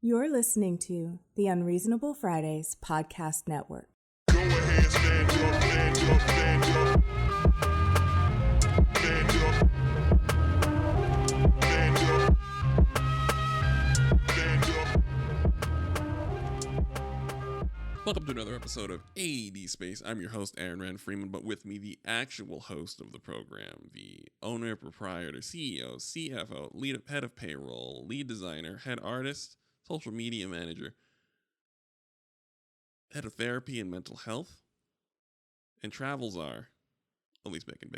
You're listening to the Unreasonable Fridays Podcast Network. Go ahead, stand up, stand up, stand up. Stand up. Stand up. Stand up. Welcome to another episode of AddSpace. I'm your host, Aaron Rand Freeman, but with me, the actual host of the program, the owner, proprietor, CEO, CFO, head of payroll, lead designer, head artist, social media manager, head of therapy and mental health, and travel czar, Elise Bacon.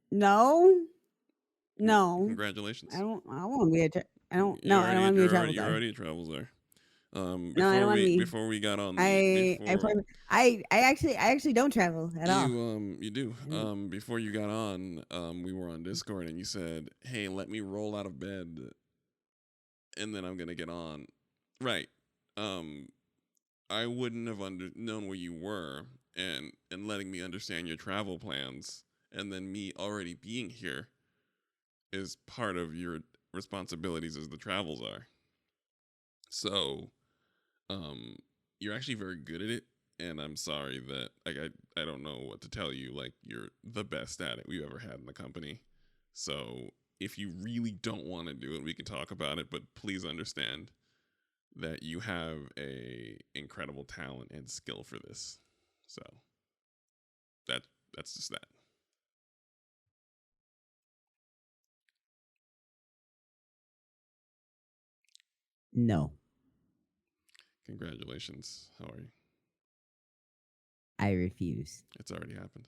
No. Congratulations. I don't want to be a. I don't want to be a travel You're czar. already a travel czar. I don't want to be. Before we got on, I actually don't travel at all. You do. Before you got on, we were on Discord, and you said, "Hey, let me roll out of bed, and then I'm gonna get on." Right. I wouldn't have known where you were, and letting me understand your travel plans, and then me already being here is part of your responsibilities as the travel czar. So, you're actually very good at it, and I'm sorry that I don't know what to tell you. Like, you're the best at it we've ever had in the company. So if you really don't want to do it, we can talk about it, but please understand that you have a incredible talent and skill for this. So that's just that. No, Congratulations. How are you? I refuse. It's already happened.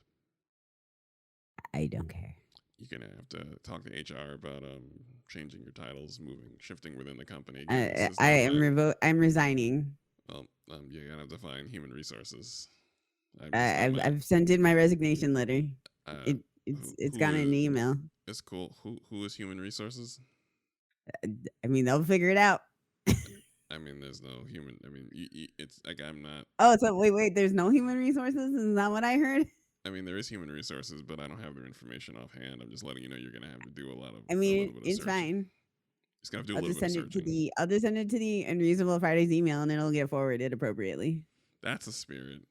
I don't care. You're gonna have to talk to HR about changing your titles, shifting within the company. I'm resigning. Well, you're gonna have to find human resources. I've sent in my resignation letter. It's gone in an email. It's cool. Who is human resources? I mean, they'll figure it out. I mean, there's no human. I mean, it's like I'm not. Oh, so wait. There's no human resources? Is that what I heard? I mean, there is human resources, but I don't have their information offhand. I'm just letting you know you're gonna have to do a lot of. I mean, it's fine. Just gonna have to do a little bit of searching. I'll just send it to the Unreasonable Fridays email, and it'll get forwarded appropriately. That's a spirit.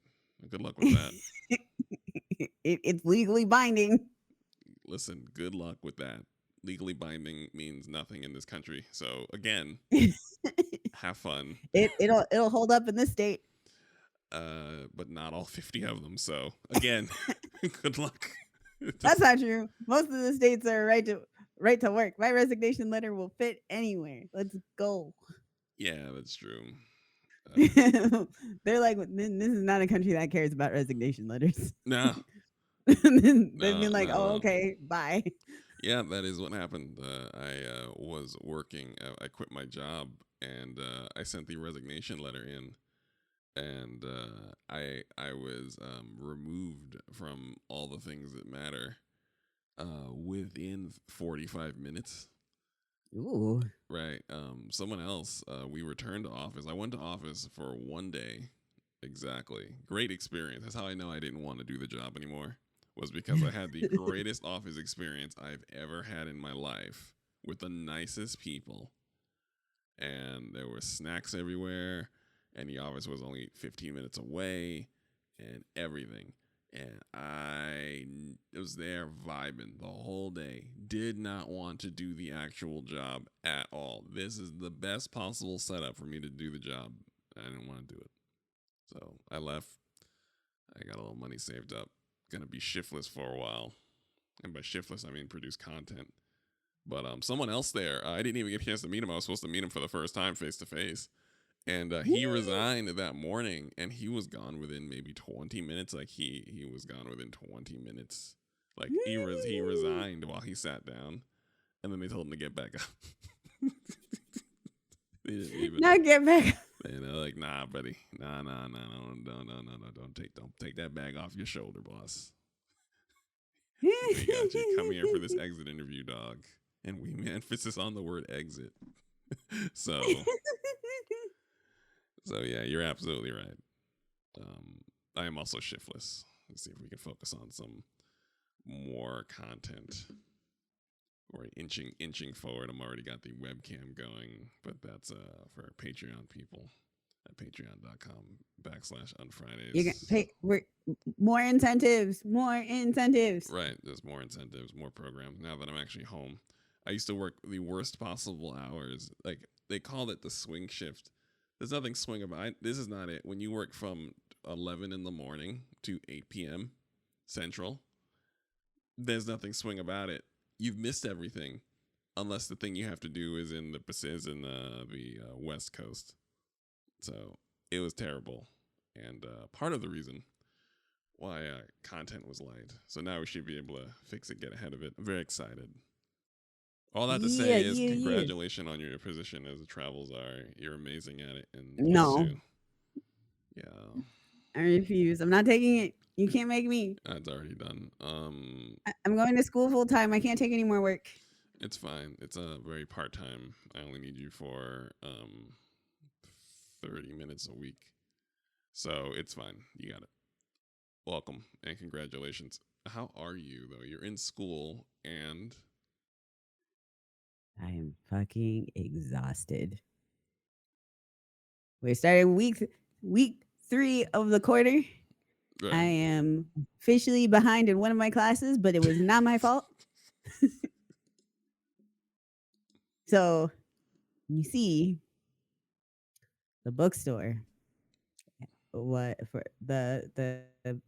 Good luck with that. It's legally binding. Listen, good luck with that. Legally binding means nothing in this country. So again, have fun. It'll hold up in this state. But not all 50 of them. So again, good luck. That's not true. Most of the states are right to work. My resignation letter will fit anywhere. Let's go. Yeah, that's true. They're like, this is not a country that cares about resignation letters. No. They've been like, no. Okay, bye. Yeah, that is what happened. I was working. I quit my job, and I sent the resignation letter in, and I was removed from all the things that matter within 45 minutes. Ooh. Right. Someone else. We returned to office. I went to office for 1 day. Exactly. Great experience. That's how I know I didn't want to do the job anymore. Was because I had the greatest office experience I've ever had in my life with the nicest people. And there were snacks everywhere. And the office was only 15 minutes away and everything. And I was there vibing the whole day. Did not want to do the actual job at all. This is the best possible setup for me to do the job. I didn't want to do it. So I left. I got a little money saved up. Gonna be shiftless for a while, and by shiftless I mean produce content. But someone else there, I didn't even get a chance to meet him. I was supposed to meet him for the first time face to face, and he resigned that morning, and he was gone within maybe 20 minutes. Like he was gone within 20 minutes. Like he resigned while he sat down, and then they told him to get back up. They didn't even Not get back up. And they're like, nah, buddy. Nah, no. Don't take that bag off your shoulder, boss. We got you. Come here for this exit interview, dog. And we emphasis on the word exit. So yeah, you're absolutely right. I am also shiftless. Let's see if we can focus on some more content. Or inching forward. I'm already got the webcam going, but that's for Patreon people at patreon.com/on You're gonna Fridays. pay more incentives, more incentives. Right, there's more incentives, more programs. Now that I'm actually home, I used to work the worst possible hours. Like they called it the swing shift. There's nothing swing about it. This is not it. When you work from 11 in the morning to 8 p.m. Central, there's nothing swing about it. You've missed everything, unless the thing you have to do is in the West Coast. So it was terrible, and part of the reason why content was light. So now we should be able to fix it, get ahead of it. I'm very excited. All that to Yeah, say is yeah, yeah. congratulations on your position as a travel czar. You're amazing at it, and plus No, two, yeah, I refuse. I'm not taking it. You can't make me. that's already done. I'm going to school full time. I can't take any more work. It's fine. It's a very part time. I only need you for 30 minutes a week, so it's fine. You got it. Welcome and congratulations. How are you though? You're in school and I am fucking exhausted. We started week 3 of the quarter. right. I am officially behind in one of my classes, but it was not my fault. So, you see, the bookstore, what for the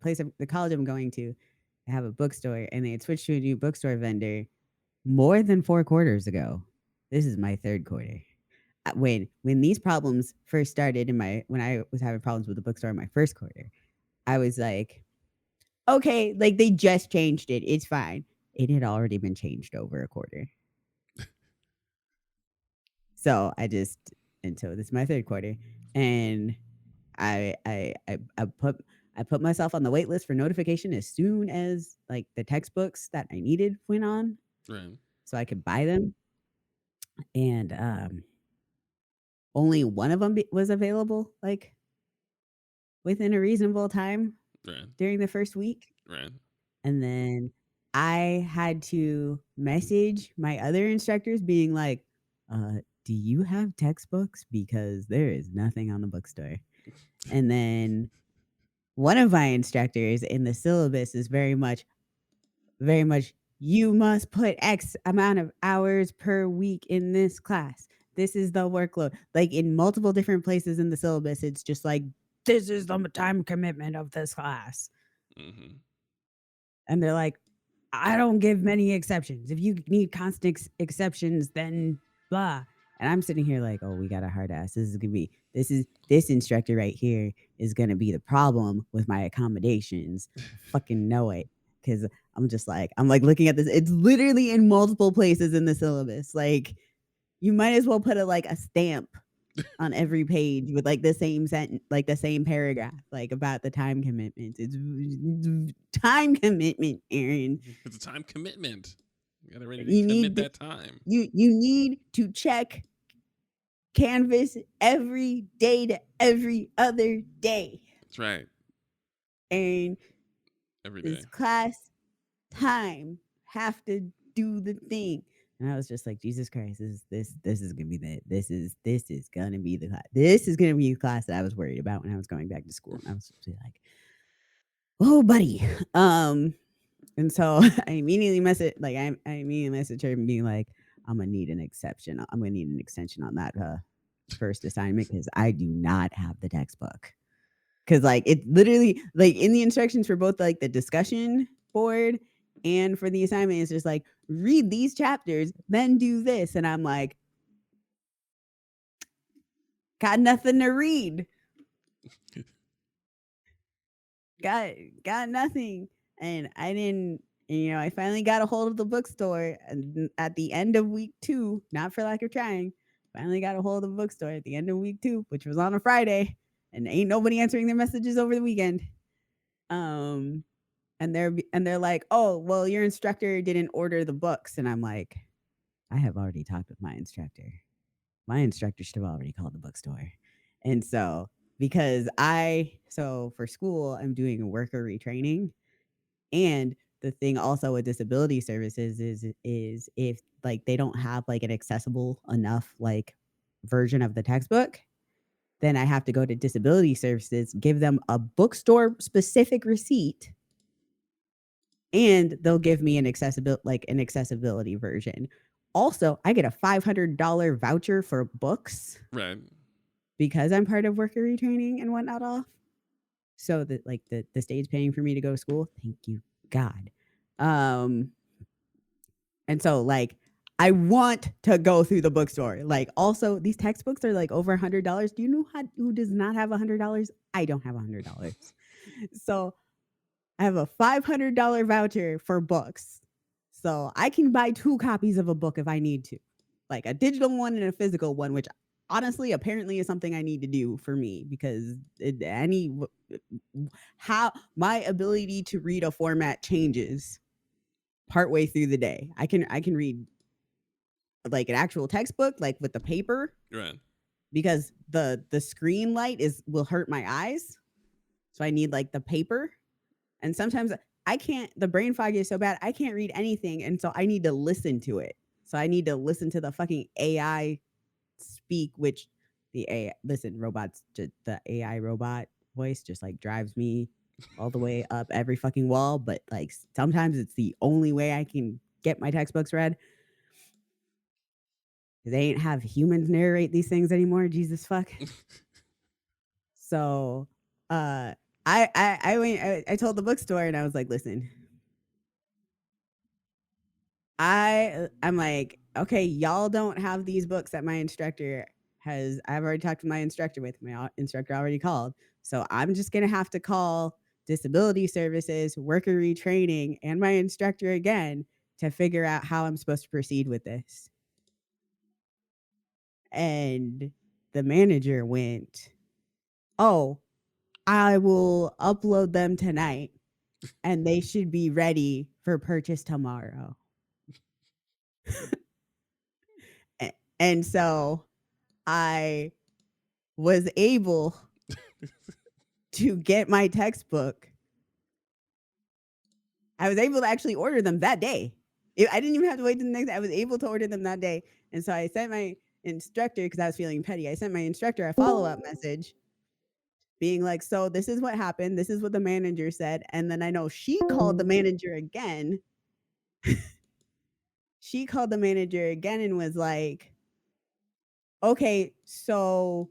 place the college I'm going to, I have a bookstore, and they had switched to a new bookstore vendor more than 4 quarters ago. This is my 3rd quarter. When these problems first started when I was having problems with the bookstore in my 1st quarter, I was like, okay, like they just changed it. It's fine. It had already been changed over a quarter. So so this is my 3rd quarter, and I put myself on the wait list for notification as soon as like the textbooks that I needed went on, Right. so I could buy them. And only one of them was available like within a reasonable time Right. during the first week. Right. And then I had to message my other instructors being like, do you have textbooks? Because there is nothing on the bookstore. And then one of my instructors in the syllabus is very much, you must put X amount of hours per week in this class. This is the workload. Like in multiple different places in the syllabus, it's just like, this is the time commitment of this class. Mm-hmm. And they're like, I don't give many exceptions. If you need constant exceptions, then blah. And I'm sitting here like, oh, we got a hard ass. This instructor right here is gonna be the problem with my accommodations. I fucking know it. Cause I'm like looking at this. It's literally in multiple places in the syllabus. Like you might as well put a stamp on every page with like the same sentence, like the same paragraph, like about the time commitments. It's time commitment, Aaron. It's a time commitment. You gotta ready to You commit need that time. you need to check Canvas every day to every other day. That's right. And Every day. this class time have to do the thing. And I was just like, Jesus Christ, this is gonna be this is gonna be the class. This is gonna be the class that I was worried about when I was going back to school. And I was like, oh buddy. And so I immediately messaged her and being like, I'm gonna need an exception. I'm gonna need an extension on that first assignment because I do not have the textbook. Cause like it literally like in the instructions for both like the discussion board and for the assignment, it's just like read these chapters, then do this. And I'm like, got nothing to read. got nothing. And I finally got a hold of the bookstore and at the end of week 2, not for lack of trying, finally got a hold of the bookstore at the end of week 2, which was on a Friday, and ain't nobody answering their messages over the weekend. And they're like, oh, well, your instructor didn't order the books. And I'm like, I have already talked with my instructor. My instructor should have already called the bookstore. And so for school, I'm doing a worker retraining, and the thing also with disability services is if like they don't have like an accessible enough like version of the textbook, then I have to go to disability services, give them a bookstore specific receipt, and they'll give me an accessibility version. Also, I get a $500 voucher for books Right. because I'm part of worker retraining and whatnot off. So that like the state's paying for me to go to school. Thank you, God. And so like I want to go through the bookstore. Like also these textbooks are like over $100. Do you know who does not have $100? I don't have $100. So I have a $500 voucher for books. So I can buy 2 copies of a book if I need to. Like a digital one and a physical one, which honestly apparently is something I need to do for me because how my ability to read a format changes partway through the day. I can read like an actual textbook like with the paper Right. because the screen light will hurt my eyes. So I need like the paper. And sometimes I can't, the brain fog is so bad, I can't read anything. And so I need to listen to it. So I need to listen to the fucking AI speak, which robots, the AI robot voice just like drives me all the way up every fucking wall. But like sometimes it's the only way I can get my textbooks read. They ain't have humans narrate these things anymore. Jesus fuck. So I told the bookstore and I was like, listen, I'm like, okay, y'all don't have these books that my instructor has. I've already talked to my instructor with. My instructor already called. So I'm just going to have to call disability services, worker retraining, and my instructor again to figure out how I'm supposed to proceed with this. And the manager went, oh, I will upload them tonight and they should be ready for purchase tomorrow. And so I was able to get my textbook. I was able to actually order them that day. I didn't even have to wait till the next day. I was able to order them that day. And so I sent my instructor, because I was feeling petty, I sent my instructor a follow-up message being like, so this is what happened. This is what the manager said. And then I know she called the manager again. She called the manager again and was like, okay, so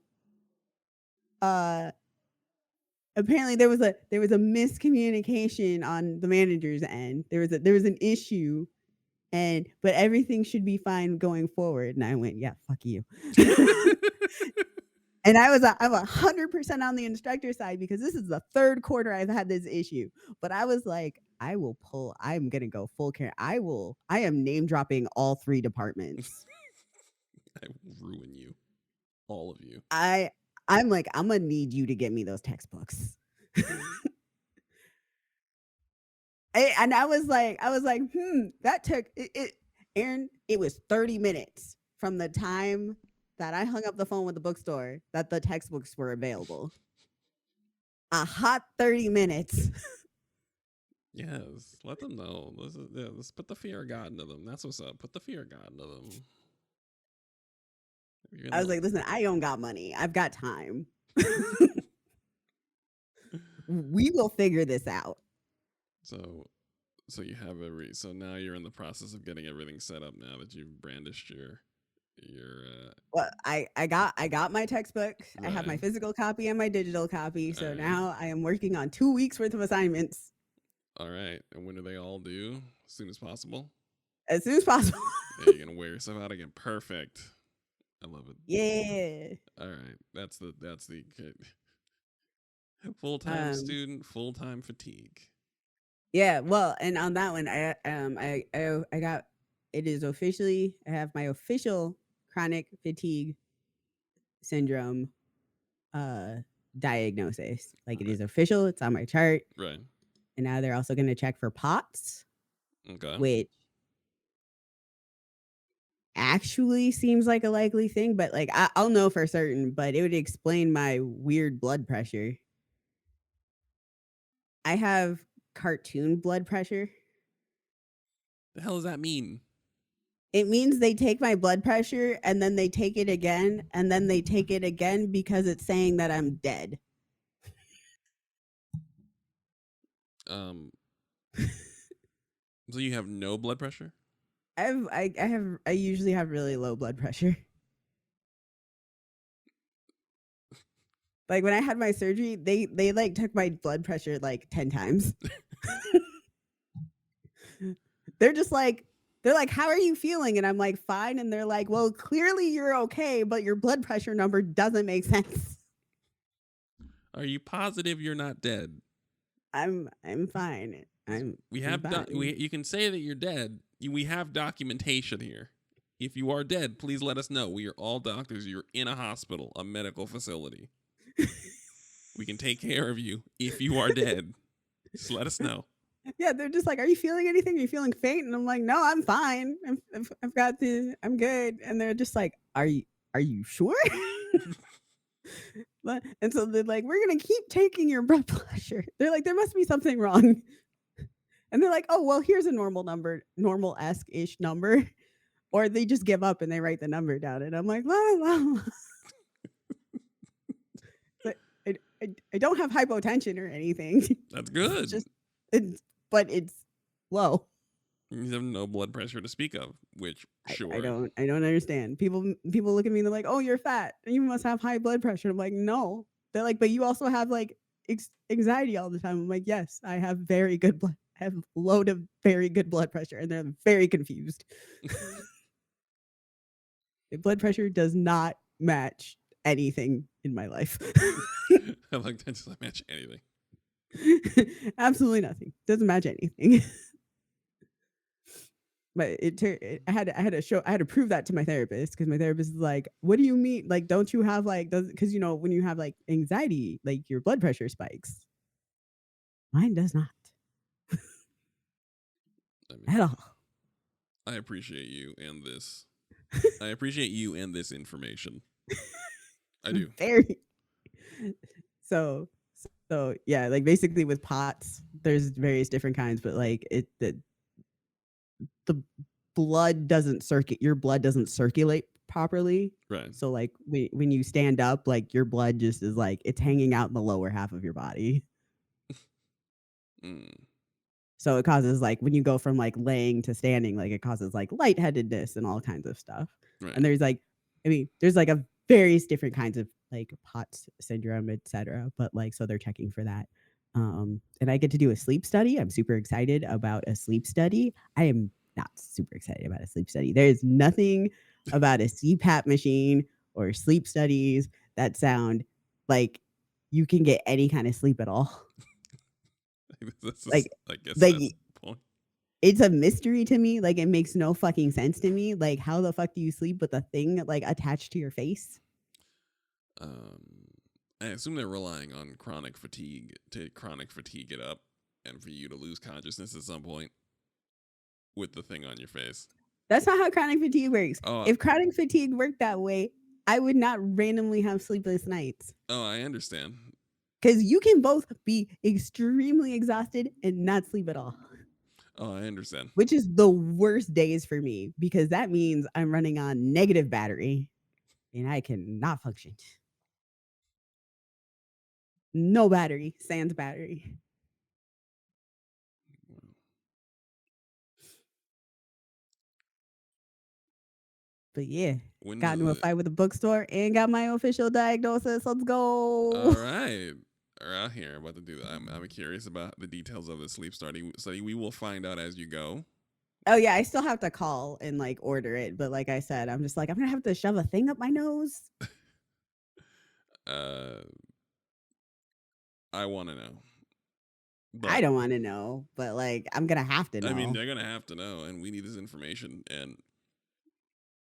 apparently there was a miscommunication on the manager's end. There was an issue, but everything should be fine going forward. And I went, yeah, fuck you. And I'm 100% on the instructor side because this is the 3rd quarter I've had this issue. But I was like, I'm gonna go full care. I am name dropping all 3 departments. I will ruin you. All of you. I'm like, I'm gonna need you to get me those textbooks. And I was like, that took it, Aaron, it was 30 minutes from the time that I hung up the phone with the bookstore that the textbooks were available. A hot 30 minutes. Yes, let them know. Let's put the fear of God into them. That's what's up. Put the fear of God into them. I was like, listen, I don't got money. I've got time. We will figure this out. So you have so now you're in the process of getting everything set up now that you've brandished your well, I got my textbook. Right. I have my physical copy and my digital copy. So right. now I am working on 2 weeks worth of assignments. All right. And when do they all due? As soon as possible? As soon as possible. Yeah, you're gonna wear yourself out again. Perfect. I love it. Yeah. All right. That's the full-time student, full-time fatigue. Yeah, well, and on that one, I got, it is officially, I have my official chronic fatigue syndrome diagnosis. Like it is official, it's on my chart. Right. And now they're also going to check for POTS. Okay. Which actually seems like a likely thing, but like I'll know for certain, but it would explain my weird blood pressure. I have cartoon blood pressure. The hell does that mean? It means they take my blood pressure and then they take it again and then they take it again because it's saying that I'm dead. So you have no blood pressure? I usually have really low blood pressure. Like when I had my surgery, they like took my blood pressure like 10 times. They're like, how are you feeling? And I'm like, fine. And they're like, well, clearly you're okay, but your blood pressure number doesn't make sense. Are you positive you're not dead? I'm fine. We have fine. you can say that you're dead. We have documentation here. If you are dead, please let us know. We are all doctors. You're in a hospital, a medical facility. We can take care of you if you are dead. Just let us know. Yeah, they're just like, are you feeling anything? Are you feeling faint? And I'm like, no, I'm fine. I'm good. And they're just like, are you sure? And so they're like, we're gonna keep taking your blood pressure. They're like, there must be something wrong. And they're like, oh, well, here's a normal number, normal-esque-ish number. Or they just give up and they write the number down. And I'm like, well. But I don't have hypotension or anything. That's good. But it's low. You have no blood pressure to speak of, which sure. I don't understand. People look at me and they're like, oh, you're fat. You must have high blood pressure. I'm like, no. They're like, but you also have like anxiety all the time. I'm like, yes, I have very good blood. I have a load of very good blood pressure. And they're very confused. The blood pressure does not match anything in my life. I like that doesn't match anything. Absolutely nothing. Doesn't match anything. But I had to prove that to my therapist because my therapist is like, what do you mean? Like, don't you have like, because you know, when you have like anxiety, like your blood pressure spikes. Mine does not. At all. I appreciate you and this. I appreciate you and this information. I do. Very. So yeah, like basically with POTS, there's various different kinds, but like the blood doesn't circulate. Your blood doesn't circulate properly. Right. So like when you stand up, like your blood just is like it's hanging out in the lower half of your body. So it causes like when you go from like laying to standing, like it causes like lightheadedness and all kinds of stuff. Right. And there's like, I mean, there's like a various different kinds of like POTS syndrome, etc. But like, so they're checking for that. And I get to do a sleep study. I'm super excited about a sleep study. I am not super excited about a sleep study. There is nothing about a CPAP machine or sleep studies that sound like you can get any kind of sleep at all. Like, I guess like that's the point. It's a mystery to me. Like, it makes no fucking sense to me. Like, how the fuck do you sleep with a thing like attached to your face? I assume they're relying on chronic fatigue it up and for you to lose consciousness at some point with the thing on your face. That's not how chronic fatigue works. Oh, if chronic fatigue worked that way, I would not randomly have sleepless nights. Oh, I understand. Because you can both be extremely exhausted and not sleep at all. Oh, I understand. Which is the worst days for me because that means I'm running on negative battery and I cannot function. No battery, sans battery. But yeah, got into a fight with a bookstore and got my official diagnosis. Let's go. All right. Are out here about to do that. I'm curious about the details of the sleep study. We will find out as you go. Oh yeah, I still have to call and like order it, but like I said, I'm just like I'm gonna have to shove a thing up my nose. I want to know. But I don't want to know, but like I'm gonna have to know. I mean, they're gonna have to know, and we need this information. And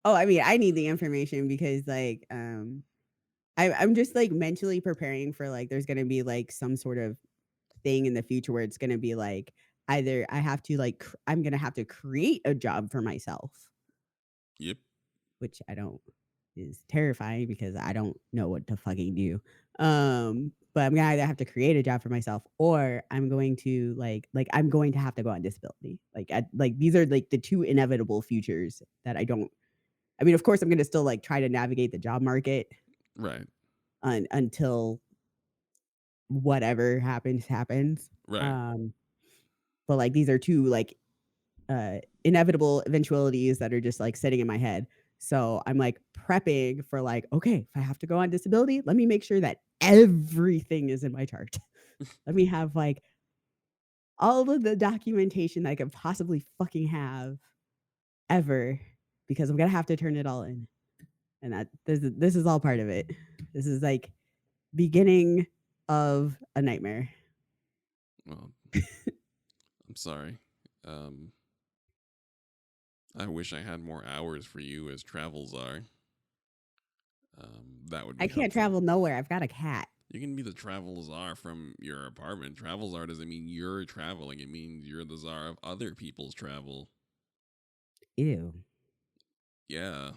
I mean, I need the information because like I'm just like mentally preparing for like there's gonna be like some sort of thing in the future where it's gonna be like either I have to like I'm gonna have to create a job for myself. Yep. Which I don't. is terrifying because I don't know what to fucking do. But I'm gonna either have to create a job for myself or I'm going to I'm going to have to go on disability. These are like the two inevitable futures that I mean, of course I'm gonna still like try to navigate the job market Right. until whatever happens. Right. Um, but like these are two like inevitable eventualities that are just like sitting in my head. So I'm like prepping for like, okay, if I have to go on disability, let me make sure that everything is in my chart. Let me have like all of the documentation that I could possibly fucking have ever because I'm gonna have to turn it all in. And that this is all part of it. This is like beginning of a nightmare. Well, I'm sorry. Um, I wish I had more hours for you as travel czar. That would be I can't helpful. travel nowhere. I've got a cat. You can be the travel czar from your apartment. Travel czar doesn't mean you're traveling. It means you're the czar of other people's travel. Ew. Yeah.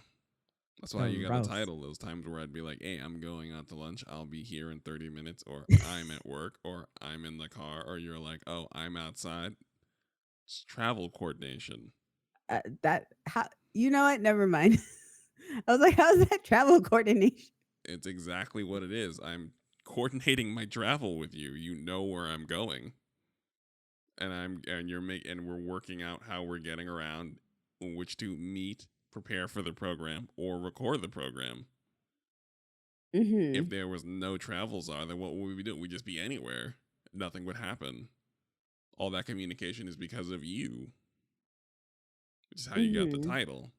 That's why you got a Gross. title. Those times where I'd be like, hey, I'm going out to lunch. I'll be here in 30 minutes. Or I'm at work. Or I'm in the car. Or you're like, oh, I'm outside. It's travel coordination. That how you know what? Never mind. I was like, how's that travel coordination? It's exactly what it is. I'm coordinating my travel with you. You know where I'm going. And we're working out how we're getting around, which to meet, prepare for the program, or record the program. If there was no travel czar, then what would we be doing? We'd just be anywhere. Nothing would happen. All that communication is because of you, which is how you got the title.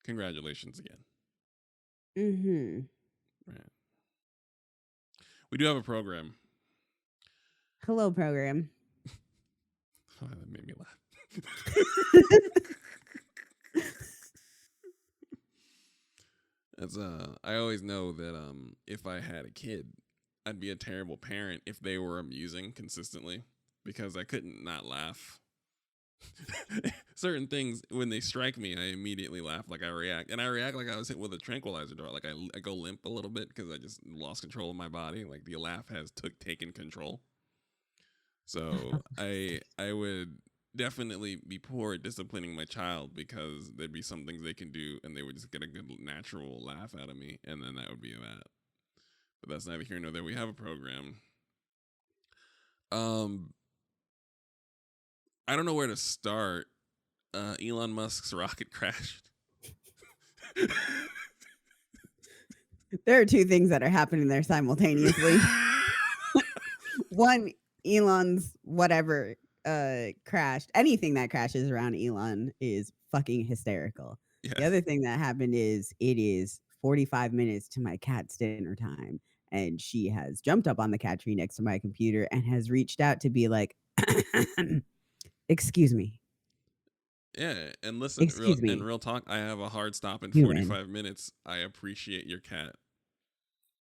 Congratulations again. Right. We do have a program. Hello, program. Oh, that made me laugh. I always know that if I had a kid, I'd be a terrible parent if they were amusing consistently because I couldn't not laugh. Certain things when they strike me, I immediately laugh, like I react, and I react like I was hit with a tranquilizer dart. Like I go limp a little bit because I just lost control of my body. Like the laugh has taken control. So I would definitely be poor at disciplining my child because there'd be some things they can do and they would just get a good natural laugh out of me, and then that would be that. But that's neither here nor there. We have a program. I don't know where to start. Elon Musk's rocket crashed. There are two things that are happening there simultaneously. One, Elon's whatever crashed. Anything that crashes around Elon is fucking hysterical. Yes. The other thing that happened is it is 45 minutes to my cat's dinner time. And she has jumped up on the cat tree next to my computer and has reached out to be like, excuse me. Yeah, and listen, Excuse me. real talk, I have a hard stop in Human. 45 minutes. I appreciate your cat.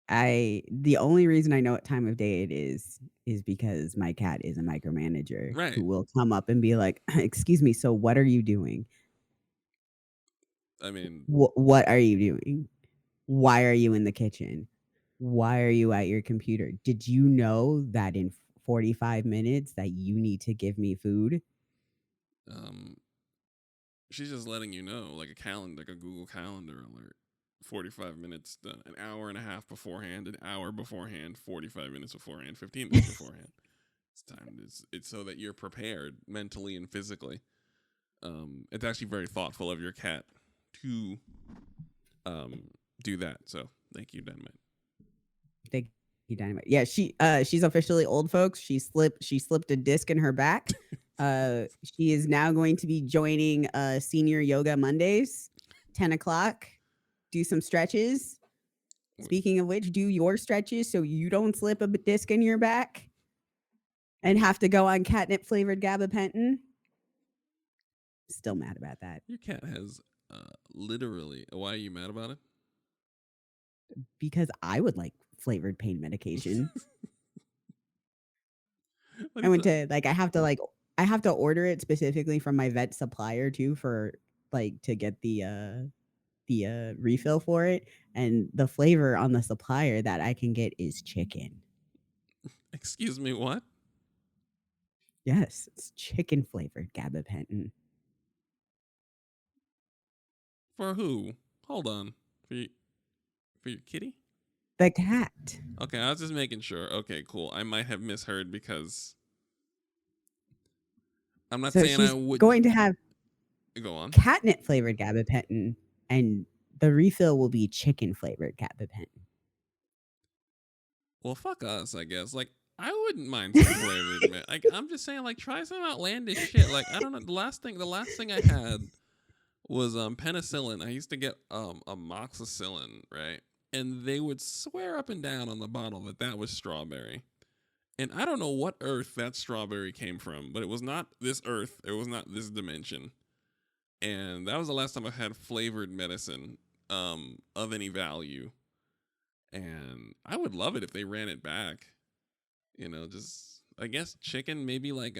The only reason I know what time of day it is because my cat is a micromanager Right. who will come up and be like, excuse me, so what are you doing? I mean, What are you doing? Why are you in the kitchen? Why are you at your computer? Did you know that in 45 minutes that you need to give me food? she's just letting you know, like a calendar, like a Google Calendar alert. 45 minutes, done. An hour and a half beforehand, an hour beforehand, 45 minutes beforehand, 15 minutes beforehand. It's time. It's so that you're prepared mentally and physically. It's actually very thoughtful of your cat to do that. So thank you, Dynamite. Thank you, Dynamite. Yeah, she's officially old, folks. She slipped a disc in her back. She is now going to be joining Senior Yoga Mondays, 10 o'clock. Do some stretches. Speaking of which, do your stretches so you don't slip a disc in your back and have to go on catnip flavored gabapentin. Still mad about that. Your cat has literally. Why are you mad about it? Because I would like flavored pain medication. I went to I have to order it specifically from my vet supplier too for to get the refill for it, and the flavor on the supplier that I can get is chicken. Excuse me, what? Yes, it's chicken flavored gabapentin. For who? Hold on. For your kitty? The cat. Okay, I was just making sure. Okay, cool. I might have misheard because I'm not So saying I she's would going to have go on. catnip flavored gabapentin, and the refill will be chicken flavored gabapentin. Well, fuck us, I guess. Like, I wouldn't mind some flavored man. Like, I'm just saying, like, try some outlandish shit. Like, I don't know. The last thing I had was penicillin. I used to get amoxicillin, right? And they would swear up and down on the bottle that was strawberry. And I don't know what earth that strawberry came from, but it was not this earth. It was not this dimension. And that was the last time I had flavored medicine of any value. And I would love it if they ran it back. You know, just I guess chicken, maybe like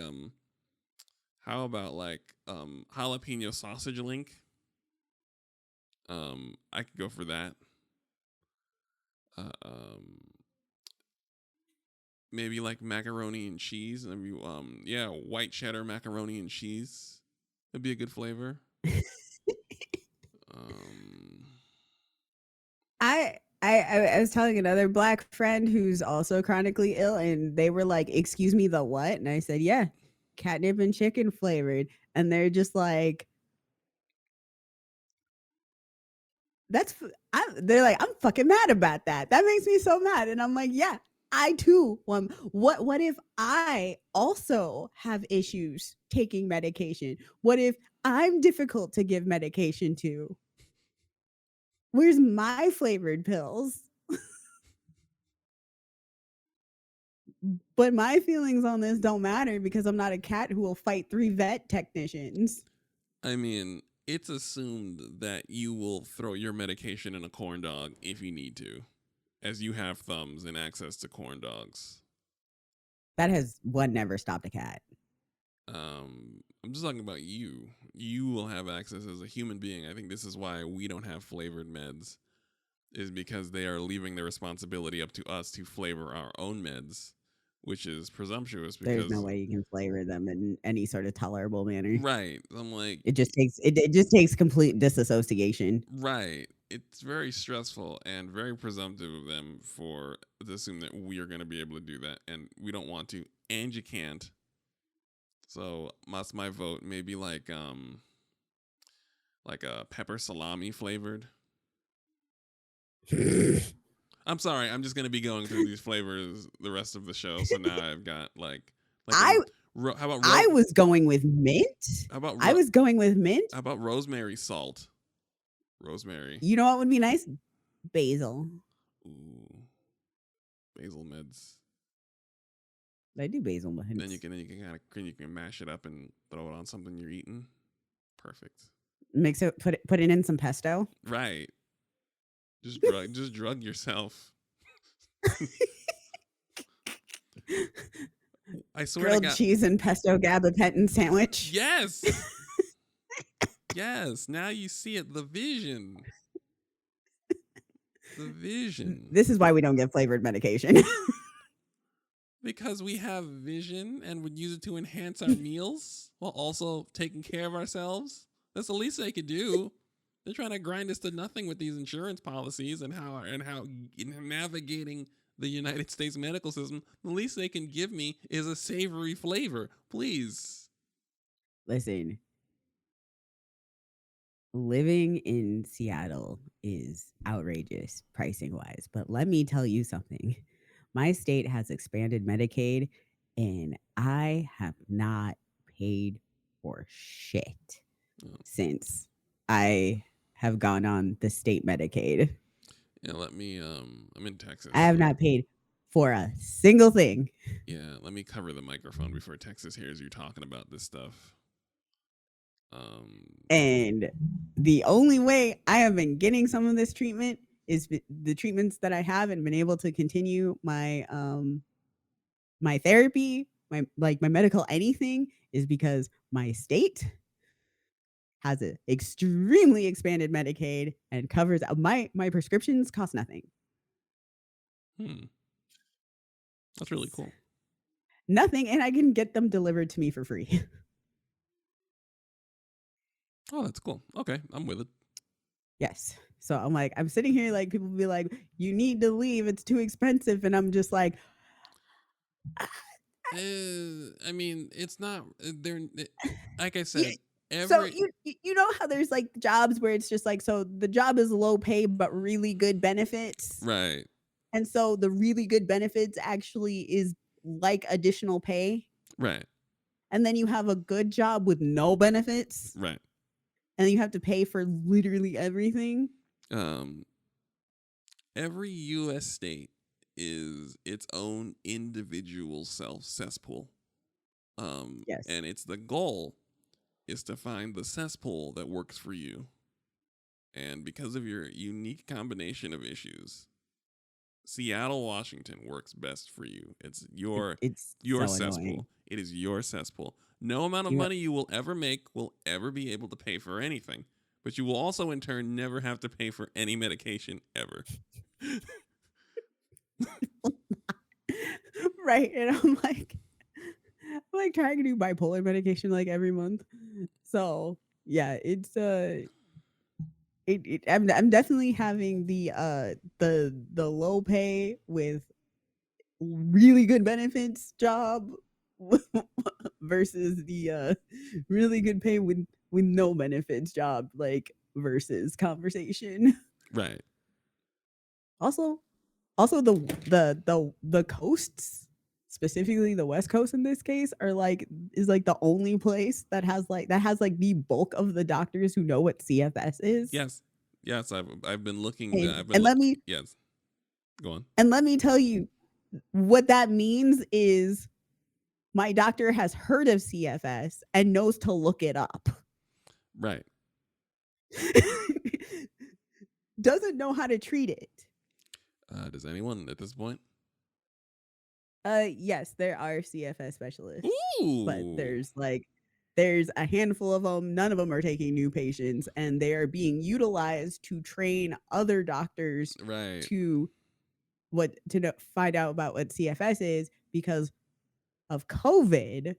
how about like jalapeno sausage link? I could go for that. Uh, um Maybe like macaroni and cheese. Maybe yeah, white cheddar macaroni and cheese. That'd be a good flavor. Um I was telling another Black friend who's also chronically ill, and they were like, "Excuse me, the what?" And I said, "Yeah, catnip and chicken flavored." And they're just like, they're like, "I'm fucking mad about that. That makes me so mad." And I'm like, "Yeah, I too. What if I also have issues taking medication? What if I'm difficult to give medication to? Where's my flavored pills?" But my feelings on this don't matter because I'm not a cat who will fight 3 vet technicians. I mean, it's assumed that you will throw your medication in a corn dog if you need to, as you have thumbs and access to corn dogs. That has one never stopped a cat. I'm just talking about you. You will have access as a human being. I think this is why we don't have flavored meds, is because they are leaving the responsibility up to us to flavor our own meds, which is presumptuous There's because no way you can flavor them in any sort of tolerable manner. right. I'm like It just takes complete disassociation. right. It's very stressful and very presumptive of them to assume that we are going to be able to do that, and we don't want to, and you can't. So that's my vote. Maybe like a pepper salami flavored. I'm sorry. I'm just gonna be going through these flavors the rest of the show. So now I've got I how about I was going with mint. how about I was going with mint. how about rosemary salt? Rosemary. You know what would be nice? Basil. Ooh, basil meds. I do basil Then meds. you can kind of mash it up and throw it on something you're eating. Perfect. Mix it, put it in some pesto. Right. Just drug yourself. I swear Grilled to God. cheese and pesto gabapentin sandwich. Yes. Yes. Now you see it. The vision. The vision. This is why we don't get flavored medication. Because we have vision and would use it to enhance our meals while also taking care of ourselves. That's the least they could do. They're trying to grind us to nothing with these insurance policies and how navigating the United States medical system. The least they can give me is a savory flavor. Please. Listen, living in Seattle is outrageous pricing wise, but let me tell you something. My state has expanded Medicaid, and I have not paid for shit Oh. since I have gone on the state Medicaid. Yeah, I'm in Texas. I have not paid for a single thing. Yeah, let me cover the microphone before Texas hears you talking about this stuff. And the only way I have been getting some of this treatment is the treatments that I have and been able to continue my my therapy, my medical anything, is because my state has an extremely expanded Medicaid and covers my prescriptions cost nothing. That's really cool. Nothing, and I can get them delivered to me for free. Oh, that's cool. Okay, I'm with it. Yes. So I'm like, I'm sitting here like people be like, you need to leave, it's too expensive, and I'm just like, I mean, it's not. They're like I yeah. said. So Every you know how there's like jobs where it's just like, so the job is low pay but really good benefits, right, and so the really good benefits actually is like additional pay, right, and then you have a good job with no benefits, right. and you have to pay for literally everything. Um, every U.S. state is its own individual self cesspool. Yes. And it's the goal is to find the cesspool that works for you. And because of your unique combination of issues, Seattle, Washington works best for you. It's It's your so annoying. cesspool. It is your cesspool. No amount of You money you will ever make will ever be able to pay for anything. But you will also in turn never have to pay for any medication ever. right, and I'm like trying to do bipolar medication like every month. So yeah, it's I'm definitely having the low pay with really good benefits job versus the really good pay with no benefits job, like versus conversation. Right. Also, the coasts, specifically the West Coast in this case, are like is like the only place that has like the bulk of the doctors who know what CFS is. Yes. Yes, I've been looking And I've been look yes. Go on. let me tell you what that means is my doctor has heard of CFS and knows to look it up. Right. Doesn't know how to treat it. Does anyone at this point? Yes, there are CFS specialists, but Ooh. there's a handful of them. None of them are taking new patients, and they are being utilized to train other doctors Right. to find out about what CFS is because of COVID.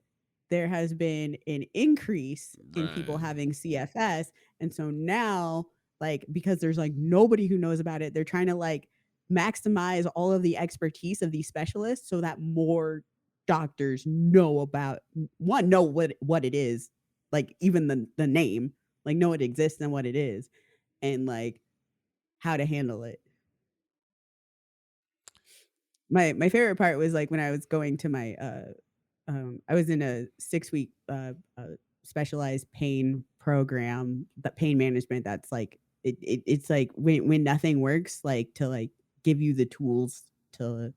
There has been an increase in people Right. having CFS, and so now, like, because there's like nobody who knows about it, they're trying to like maximize all of the expertise of these specialists so that more doctors know about know what it is, like even the name, like know it exists and what it is, and like how to handle it. My favorite part was like when I was going to my I was in a 6-week specialized pain program, that pain management. That's like it's like when nothing works, like to like give you the tools to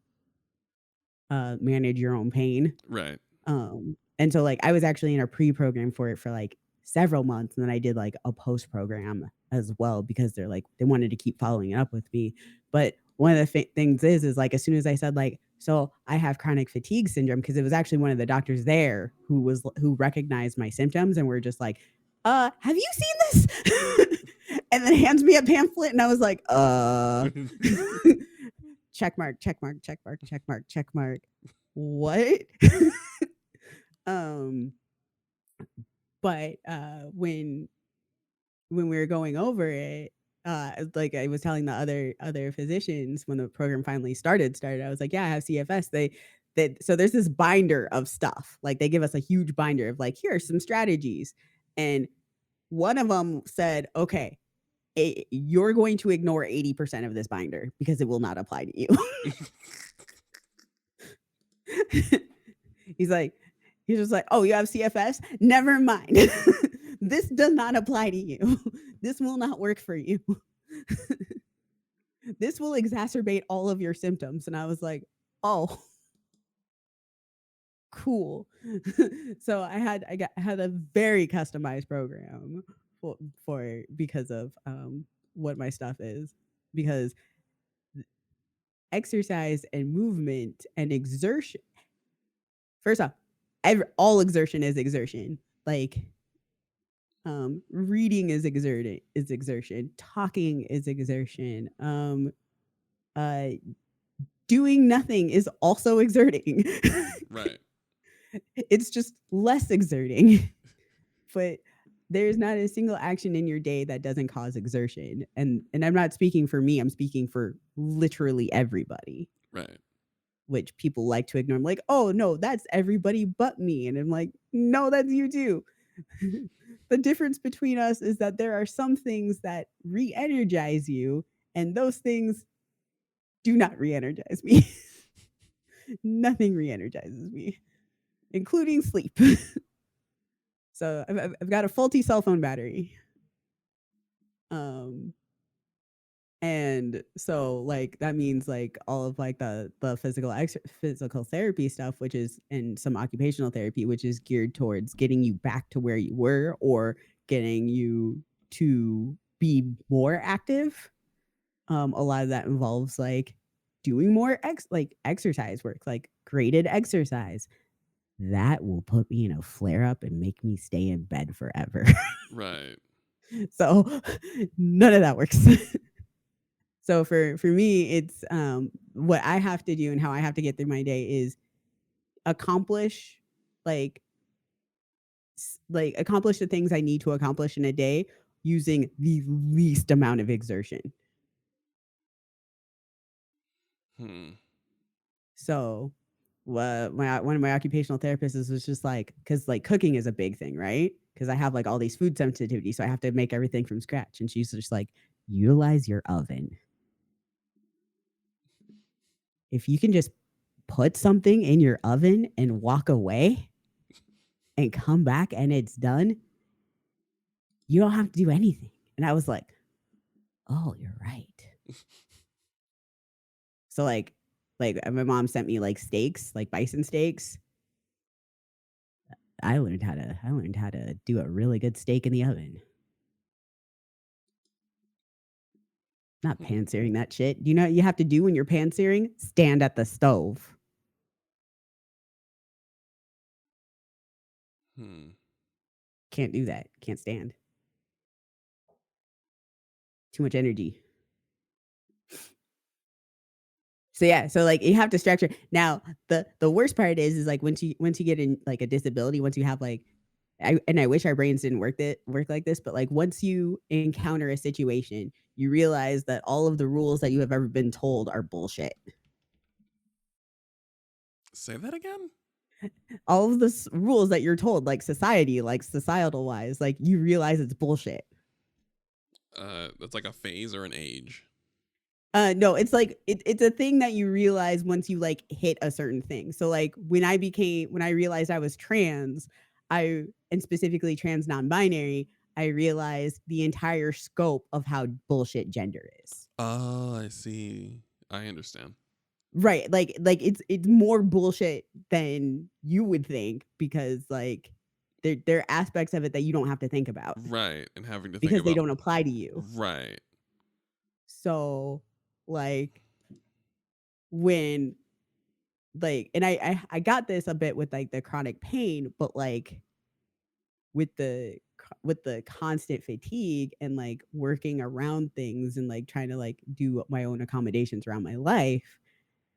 manage your own pain. Right. And so like I was actually in a pre-program for it for like several months, and then I did like a post program as well because they wanted to keep following up with me. But one of the things is like as soon as I said like, so I have chronic fatigue syndrome, because it was actually one of the doctors there who recognized my symptoms and were just like, have you seen this? And then hands me a pamphlet, and I was like, check mark, check mark, check mark, check mark, check mark. What? um but when we were going over it, like I was telling the other physicians when the program finally started, I was like, yeah, I have CFS. So there's this binder of stuff. Like they give us a huge binder of like, here are some strategies. And one of them said, okay, you're going to ignore 80% of this binder because it will not apply to you. He's like, he's just like, oh, you have CFS? Never mind. This does not apply to you. This will not work for you. This will exacerbate all of your symptoms. And I was like, oh, cool. So I had a very customized program for because of what my stuff is, because exercise and movement and exertion, first off, all exertion is exertion. Like Reading is exertion. Talking is exertion. Uh, doing nothing is also exerting. Right. It's just less exerting. But there's not a single action in your day that doesn't cause exertion. And I'm not speaking for me, I'm speaking for literally everybody, Right. which people like to ignore. I'm like, oh no, that's everybody but me. And I'm like, no, that's you too. The difference between us is that there are some things that re-energize you, and those things do not re-energize me. Nothing re-energizes me, including sleep. So I've got a faulty cell phone battery. Um, and so like that means like all of like the physical therapy stuff, which is, and some occupational therapy, which is geared towards getting you back to where you were or getting you to be more active. A lot of that involves like doing more exercise work, like graded exercise. That will put me in a flare up and make me stay in bed forever. Right. So none of that works. So for me, it's what I have to do and how I have to get through my day is accomplish like accomplish the things I need to accomplish in a day using the least amount of exertion. Hmm. So what one of my occupational therapists was just like, because like cooking is a big thing, right? Because I have like all these food sensitivities, so I have to make everything from scratch. And she's just like, utilize your oven. If you can just put something in your oven and walk away and come back and it's done, you don't have to do anything. And I was like, oh, you're right. So like my mom sent me like steaks, like bison steaks. I learned how to do a really good steak in the oven. Not Hmm. pan searing that shit. Do you know what you have to do when you're pan searing? Stand at the stove. Hmm. Can't do that. Can't stand. Too much energy. So yeah, so like you have to structure. Now the worst part is like once you get in like a disability, once you have like I wish our brains didn't work like this, but like once you encounter a situation, you realize that all of the rules that you have ever been told are bullshit. Say that again? All of the rules that you're told, like society, like societal wise, like you realize it's bullshit. That's like a phase or an age. No, it's like it's a thing that you realize once you like hit a certain thing. So like when I realized I was trans, and specifically trans non-binary, I realized the entire scope of how bullshit gender is. Oh, I see. I understand. Right. Like it's more bullshit than you would think, because like there are aspects of it that you don't have to think about Right. And having to think because they about, don't apply to you. right. So like when like, and I got this a bit with like the chronic pain, but like with the constant fatigue and like working around things and like trying to like do my own accommodations around my life,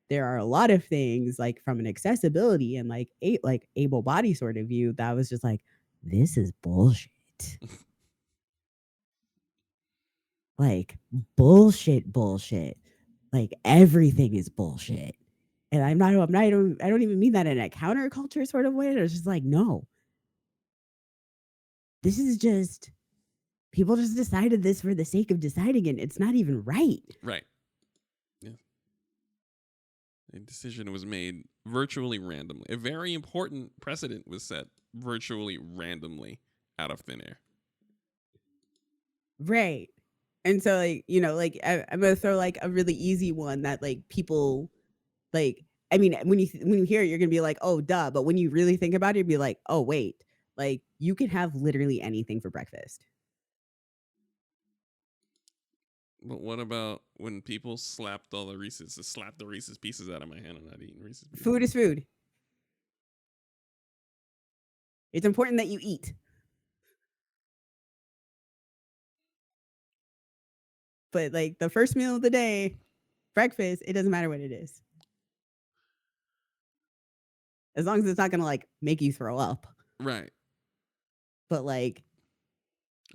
there are a lot of things like from an accessibility and like like able body sort of view that was just like, this is bullshit. Like bullshit. Like everything is bullshit. And I don't even mean that in a counterculture sort of way. It's just like, no, this is just people just decided this for the sake of deciding it. It's not even right. Right. Yeah. A decision was made virtually randomly. A very important precedent was set virtually randomly out of thin air. Right. And so like, you know, like I'm gonna throw like a really easy one that like people like, I mean, when you hear it, you're gonna be like, oh duh. But when you really think about it, you'd be like, oh wait, like you can have literally anything for breakfast. But what about when people slapped the Reese's pieces out of my hand? I'm not eating Reese's pieces. Food is food. It's important that you eat. But like the first meal of the day, breakfast, it doesn't matter what it is. As long as it's not gonna like make you throw up. Right. But like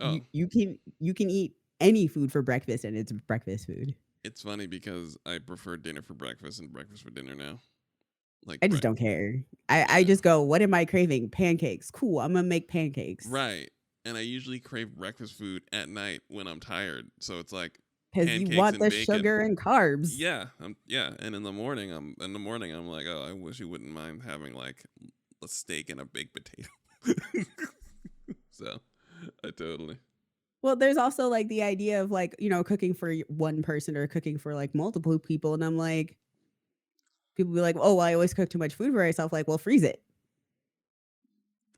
Oh, you can eat any food for breakfast and it's breakfast food. it's funny because I prefer dinner for breakfast and breakfast for dinner now. Like I just don't care. I yeah. just go, what am I craving? Pancakes. Cool. I'm gonna make pancakes. Right. And I usually crave breakfast food at night when I'm tired. So it's like Because you pancakes want and the bacon. sugar and carbs. Yeah, yeah. And in the morning, I'm like, oh, I wish you wouldn't mind having like a steak and a baked potato. So, I totally. Well, there's also like the idea of like, cooking for one person or cooking for like multiple people. And I'm like, people be like, oh, well, I always cook too much food for myself. Like, well, freeze it.